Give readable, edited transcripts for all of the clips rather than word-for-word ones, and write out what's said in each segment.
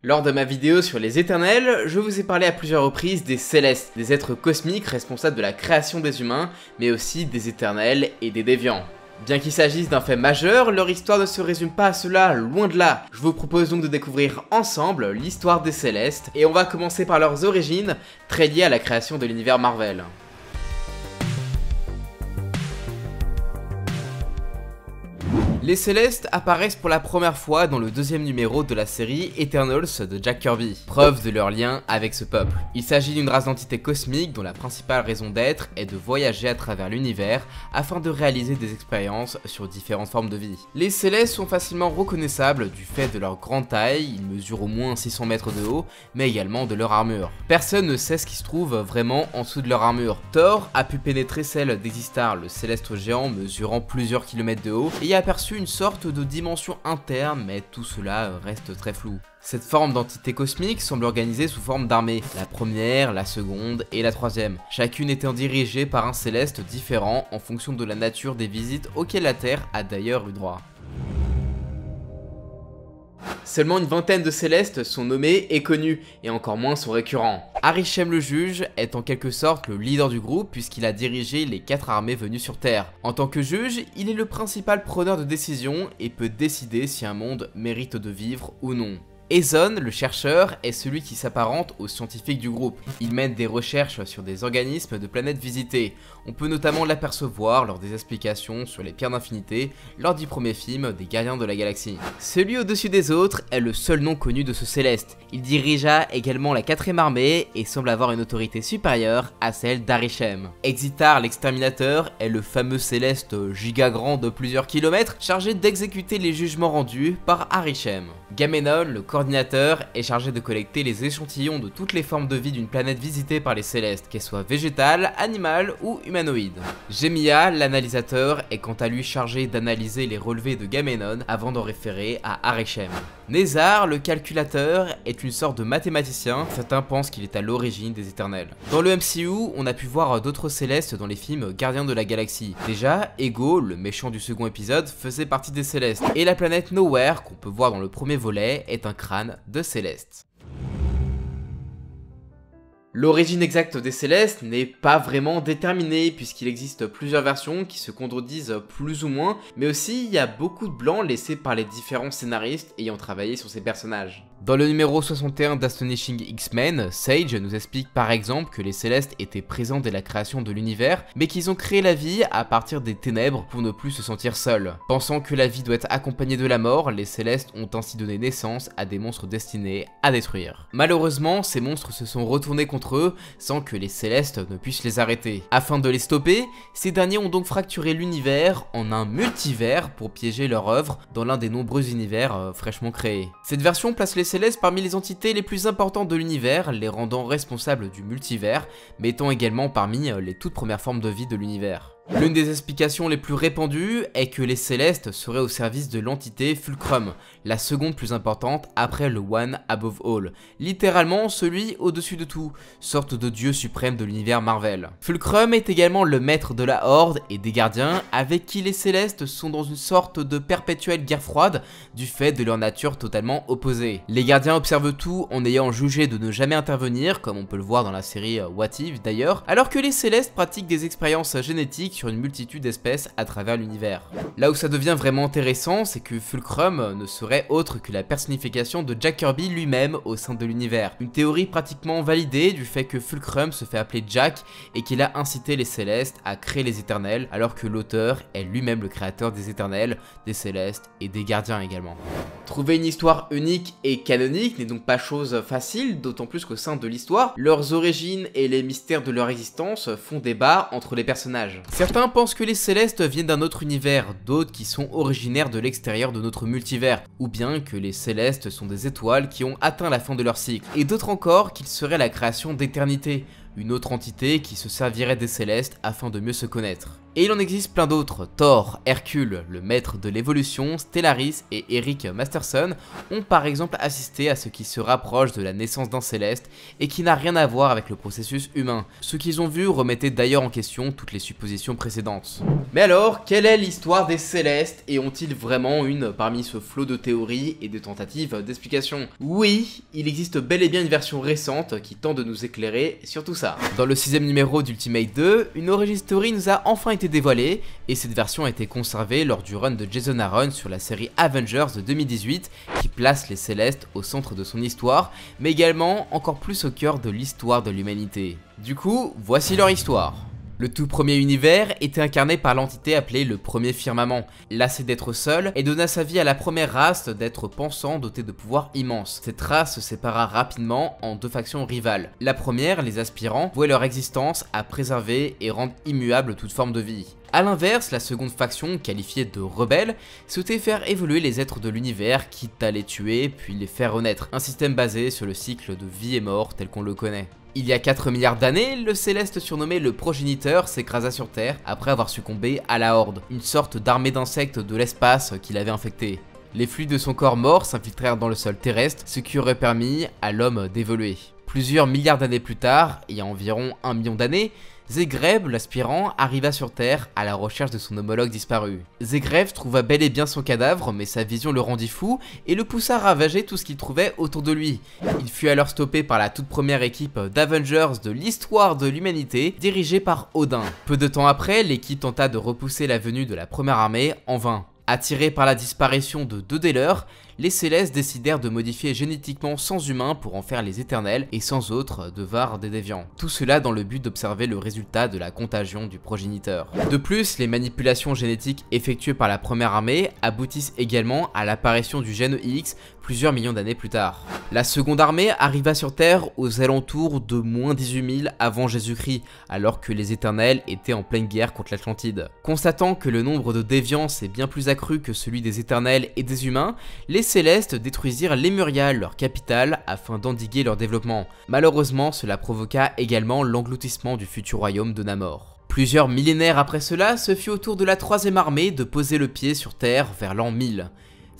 Lors de ma vidéo sur les éternels, je vous ai parlé à plusieurs reprises des célestes, des êtres cosmiques responsables de la création des humains, mais aussi des éternels et des déviants. Bien qu'il s'agisse d'un fait majeur, leur histoire ne se résume pas à cela, loin de là. Je vous propose donc de découvrir ensemble l'histoire des célestes, et on va commencer par leurs origines, très liées à la création de l'univers Marvel. Les Célestes apparaissent pour la première fois dans le deuxième numéro de la série Eternals de Jack Kirby, preuve de leur lien avec ce peuple. Il s'agit d'une race d'entités cosmiques dont la principale raison d'être est de voyager à travers l'univers afin de réaliser des expériences sur différentes formes de vie. Les Célestes sont facilement reconnaissables du fait de leur grande taille, ils mesurent au moins 600 mètres de haut, mais également de leur armure. Personne ne sait ce qui se trouve vraiment en dessous de leur armure. Thor a pu pénétrer celle d'Existar, le céleste géant mesurant plusieurs kilomètres de haut, et y a aperçu une sorte de dimension interne, mais tout cela reste très flou. Cette forme d'entité cosmique semble organisée sous forme d'armée, la première, la seconde et la troisième, chacune étant dirigée par un céleste différent en fonction de la nature des visites auxquelles la Terre a d'ailleurs eu droit. Seulement une vingtaine de célestes sont nommés et connus, et encore moins sont récurrents. Arishem le juge est en quelque sorte le leader du groupe puisqu'il a dirigé les 4 armées venues sur Terre. En tant que juge, il est le principal preneur de décision et peut décider si un monde mérite de vivre ou non. Ezon, le chercheur, est celui qui s'apparente aux scientifiques du groupe. Il mène des recherches sur des organismes de planètes visitées. On peut notamment l'apercevoir lors des explications sur les pierres d'infinité lors du premier film des Gardiens de la Galaxie. Celui au-dessus des autres est le seul nom connu de ce céleste. Il dirigea également la 4ème armée et semble avoir une autorité supérieure à celle d'Arishem. Exitar, l'exterminateur, est le fameux céleste giga grand de plusieurs kilomètres chargé d'exécuter les jugements rendus par Arishem. Gamenon, le coordinateur, est chargé de collecter les échantillons de toutes les formes de vie d'une planète visitée par les célestes, qu'elles soient végétales, animales ou humanoïdes. Gemia, l'analysateur, est quant à lui chargé d'analyser les relevés de Gamenon avant d'en référer à Arishem. Nézar, le calculateur, est une sorte de mathématicien, certains pensent qu'il est à l'origine des éternels. Dans le MCU, on a pu voir d'autres célestes dans les films Gardiens de la Galaxie. Déjà, Ego, le méchant du second épisode, faisait partie des célestes, et la planète Nowhere, qu'on peut voir dans le premier volet, est un crâne de céleste. L'origine exacte des célestes n'est pas vraiment déterminée puisqu'il existe plusieurs versions qui se contredisent plus ou moins, mais aussi il y a beaucoup de blancs laissés par les différents scénaristes ayant travaillé sur ces personnages. Dans le numéro 61 d'Astonishing X-Men, Sage nous explique par exemple que les Célestes étaient présents dès la création de l'univers, mais qu'ils ont créé la vie à partir des ténèbres pour ne plus se sentir seuls. Pensant que la vie doit être accompagnée de la mort, les Célestes ont ainsi donné naissance à des monstres destinés à détruire. Malheureusement, ces monstres se sont retournés contre eux sans que les Célestes ne puissent les arrêter. Afin de les stopper, ces derniers ont donc fracturé l'univers en un multivers pour piéger leur œuvre dans l'un des nombreux univers fraîchement créés. Cette version place les Célestes parmi les entités les plus importantes de l'univers, les rendant responsables du multivers, mais étant également parmi les toutes premières formes de vie de l'univers. L'une des explications les plus répandues est que les Célestes seraient au service de l'entité Fulcrum, la seconde plus importante après le One Above All, littéralement celui au-dessus de tout, sorte de dieu suprême de l'univers Marvel. Fulcrum est également le maître de la Horde et des Gardiens, avec qui les Célestes sont dans une sorte de perpétuelle guerre froide du fait de leur nature totalement opposée. Les Gardiens observent tout en ayant jugé de ne jamais intervenir, comme on peut le voir dans la série What If d'ailleurs, alors que les Célestes pratiquent des expériences génétiques sur une multitude d'espèces à travers l'univers. Là où ça devient vraiment intéressant, c'est que Fulcrum ne serait autre que la personnification de Jack Kirby lui-même au sein de l'univers. Une théorie pratiquement validée du fait que Fulcrum se fait appeler Jack et qu'il a incité les Célestes à créer les Éternels, alors que l'auteur est lui-même le créateur des Éternels, des Célestes et des Gardiens également. Trouver une histoire unique et canonique n'est donc pas chose facile, d'autant plus qu'au sein de l'histoire, leurs origines et les mystères de leur existence font débat entre les personnages. Certains pensent que les Célestes viennent d'un autre univers, d'autres qui sont originaires de l'extérieur de notre multivers, ou bien que les Célestes sont des étoiles qui ont atteint la fin de leur cycle, et d'autres encore qu'ils seraient la création d'éternité, une autre entité qui se servirait des Célestes afin de mieux se connaître. Et il en existe plein d'autres. Thor, Hercule, le maître de l'évolution, Stellaris et Eric Masterson ont par exemple assisté à ce qui se rapproche de la naissance d'un céleste et qui n'a rien à voir avec le processus humain. Ce qu'ils ont vu remettait d'ailleurs en question toutes les suppositions précédentes. Mais alors, quelle est l'histoire des célestes et ont-ils vraiment une parmi ce flot de théories et de tentatives d'explication? Oui, il existe bel et bien une version récente qui tente de nous éclairer sur tout ça. Dans le 6ème numéro d'Ultimate 2, une origin story nous a enfin été dévoilée et cette version a été conservée lors du run de Jason Aaron sur la série Avengers de 2018 qui place les célestes au centre de son histoire, mais également encore plus au cœur de l'histoire de l'humanité. Du coup, voici leur histoire. Le tout premier univers était incarné par l'entité appelée le premier firmament. Lassé d'être seul, et donna sa vie à la première race d'êtres pensants dotés de pouvoirs immenses. Cette race se sépara rapidement en deux factions rivales. La première, les aspirants, vouaient leur existence à préserver et rendre immuable toute forme de vie. A l'inverse, la seconde faction, qualifiée de rebelles, souhaitait faire évoluer les êtres de l'univers, quitte à les tuer puis les faire renaître. Un système basé sur le cycle de vie et mort tel qu'on le connaît. Il y a 4 milliards d'années, le céleste surnommé le progéniteur s'écrasa sur Terre après avoir succombé à la Horde, une sorte d'armée d'insectes de l'espace qui l'avait infecté. Les fluides de son corps mort s'infiltrèrent dans le sol terrestre, ce qui aurait permis à l'homme d'évoluer. Plusieurs milliards d'années plus tard, il y a environ 1 million d'années, Zegreb, l'aspirant, arriva sur Terre à la recherche de son homologue disparu. Zegreb trouva bel et bien son cadavre, mais sa vision le rendit fou et le poussa à ravager tout ce qu'il trouvait autour de lui. Il fut alors stoppé par la toute première équipe d'Avengers de l'histoire de l'humanité, dirigée par Odin. Peu de temps après, l'équipe tenta de repousser la venue de la première armée en vain. Attirés par la disparition de deux des leurs, les Célestes décidèrent de modifier génétiquement sans humains pour en faire les éternels et sans autres devinrent des déviants. Tout cela dans le but d'observer le résultat de la contagion du progéniteur. De plus, les manipulations génétiques effectuées par la première armée aboutissent également à l'apparition du gène X plusieurs millions d'années plus tard. La seconde armée arriva sur Terre aux alentours de moins 18 000 avant Jésus-Christ, alors que les éternels étaient en pleine guerre contre l'Atlantide. Constatant que le nombre de déviants s'est bien plus accru que celui des éternels et des humains, les Célestes détruisirent Lemuria, leur capitale, afin d'endiguer leur développement. Malheureusement, cela provoqua également l'engloutissement du futur royaume de Namor. Plusieurs millénaires après cela, ce fut au tour de la troisième armée de poser le pied sur Terre vers l'an 1000.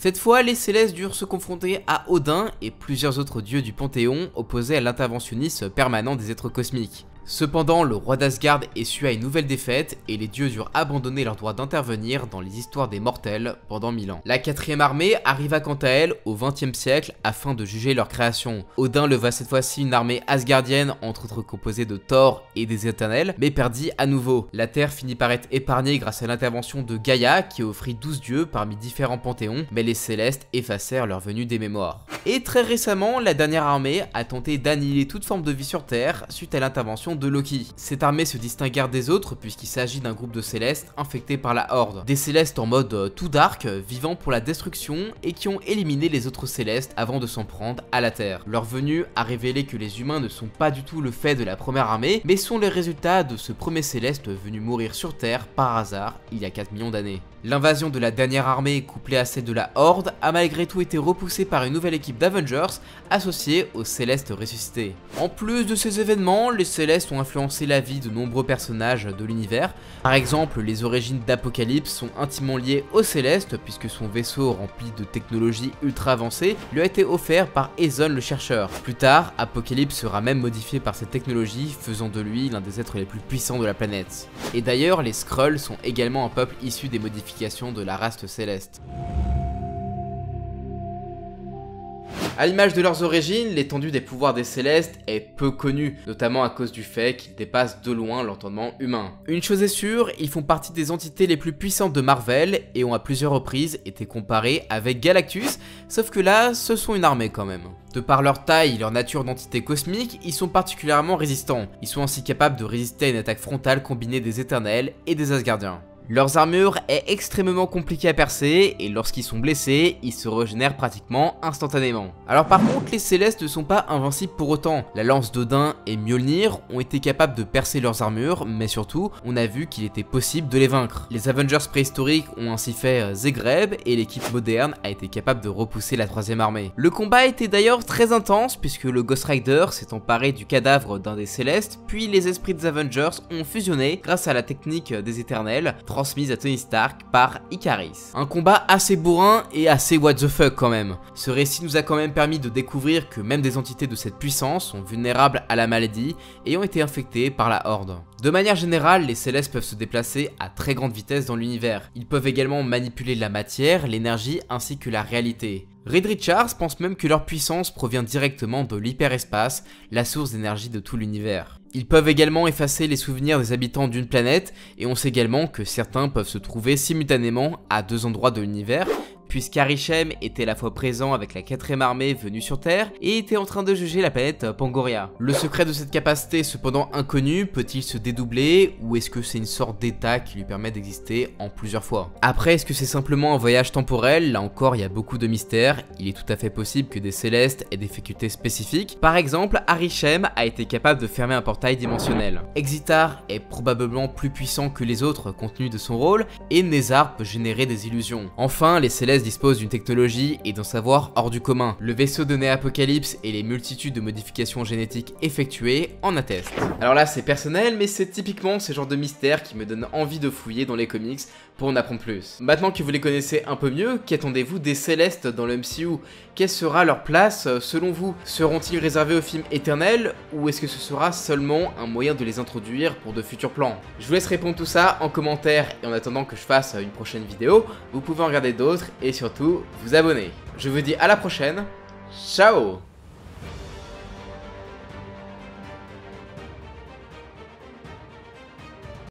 Cette fois, les Célestes durent se confronter à Odin et plusieurs autres dieux du Panthéon opposés à l'interventionnisme permanent des êtres cosmiques. Cependant, le roi d'Asgard essua une nouvelle défaite et les dieux durent abandonner leur droit d'intervenir dans les histoires des mortels pendant 1000 ans. La quatrième armée arriva quant à elle au XXe siècle afin de juger leur création. Odin leva cette fois-ci une armée asgardienne entre autres composée de Thor et des éternels, mais perdit à nouveau. La terre finit par être épargnée grâce à l'intervention de Gaïa qui offrit 12 dieux parmi différents panthéons, mais les Célestes effacèrent leur venue des mémoires. Et très récemment, la dernière armée a tenté d'annihiler toute forme de vie sur Terre suite à l'intervention de Loki. Cette armée se distinguèrent des autres puisqu'il s'agit d'un groupe de célestes infectés par la Horde. Des célestes en mode tout dark, vivant pour la destruction et qui ont éliminé les autres célestes avant de s'en prendre à la Terre. Leur venue a révélé que les humains ne sont pas du tout le fait de la première armée, mais sont les résultats de ce premier céleste venu mourir sur Terre par hasard il y a 4 millions d'années. L'invasion de la dernière armée couplée à celle de la Horde a malgré tout été repoussée par une nouvelle équipe d'Avengers associée aux Célestes ressuscités. En plus de ces événements, les Célestes ont influencé la vie de nombreux personnages de l'univers. Par exemple, les origines d'Apocalypse sont intimement liées aux Célestes puisque son vaisseau rempli de technologies ultra avancées lui a été offert par Aeson le chercheur. Plus tard, Apocalypse sera même modifié par cette technologie, faisant de lui l'un des êtres les plus puissants de la planète. Et d'ailleurs, les Skrulls sont également un peuple issu des modifications de la race céleste. A l'image de leurs origines, l'étendue des pouvoirs des Célestes est peu connue, notamment à cause du fait qu'ils dépassent de loin l'entendement humain. Une chose est sûre, ils font partie des entités les plus puissantes de Marvel et ont à plusieurs reprises été comparés avec Galactus, sauf que là, ce sont une armée quand même. De par leur taille et leur nature d'entité cosmique, ils sont particulièrement résistants. Ils sont ainsi capables de résister à une attaque frontale combinée des Éternels et des Asgardiens. Leurs armures est extrêmement compliquée à percer et lorsqu'ils sont blessés, ils se régénèrent pratiquement instantanément. Alors par contre, les Célestes ne sont pas invincibles pour autant. La lance d'Odin et Mjolnir ont été capables de percer leurs armures, mais surtout, on a vu qu'il était possible de les vaincre. Les Avengers préhistoriques ont ainsi fait Zegreb et l'équipe moderne a été capable de repousser la troisième armée. Le combat était d'ailleurs très intense puisque le Ghost Rider s'est emparé du cadavre d'un des Célestes, puis les esprits des Avengers ont fusionné grâce à la technique des Éternels transmise à Tony Stark par Icaris. Un combat assez bourrin et assez what the fuck quand même. Ce récit nous a quand même permis de découvrir que même des entités de cette puissance sont vulnérables à la maladie et ont été infectées par la Horde. De manière générale, les Célestes peuvent se déplacer à très grande vitesse dans l'univers. Ils peuvent également manipuler la matière, l'énergie ainsi que la réalité. Reed Richards pense même que leur puissance provient directement de l'hyperespace, la source d'énergie de tout l'univers. Ils peuvent également effacer les souvenirs des habitants d'une planète et on sait également que certains peuvent se trouver simultanément à deux endroits de l'univers, puisqu'Arishem était à la fois présent avec la 4ème armée venue sur Terre et était en train de juger la planète Pangoria. Le secret de cette capacité cependant inconnu, peut-il se dédoubler ou est-ce que c'est une sorte d'état qui lui permet d'exister en plusieurs fois? Après, est-ce que c'est simplement un voyage temporel? Là encore, il y a beaucoup de mystères. Il est tout à fait possible que des Célestes aient des facultés spécifiques. Par exemple, Arishem a été capable de fermer un portail dimensionnel. Exitar est probablement plus puissant que les autres compte tenu de son rôle et Nézar peut générer des illusions. Enfin, les Célestes dispose d'une technologie et d'un savoir hors du commun. Le vaisseau de Apocalypse et les multitudes de modifications génétiques effectuées en attestent. Alors là c'est personnel, mais c'est typiquement ce genre de mystère qui me donne envie de fouiller dans les comics pour en apprendre plus. Maintenant que vous les connaissez un peu mieux, qu'attendez-vous des Célestes dans le MCU? Quelle sera leur place selon vous? Seront-ils réservés aux films éternels ou est-ce que ce sera seulement un moyen de les introduire pour de futurs plans? Je vous laisse répondre tout ça en commentaire et en attendant que je fasse une prochaine vidéo, vous pouvez en regarder d'autres et surtout vous abonner. Je vous dis à la prochaine, ciao!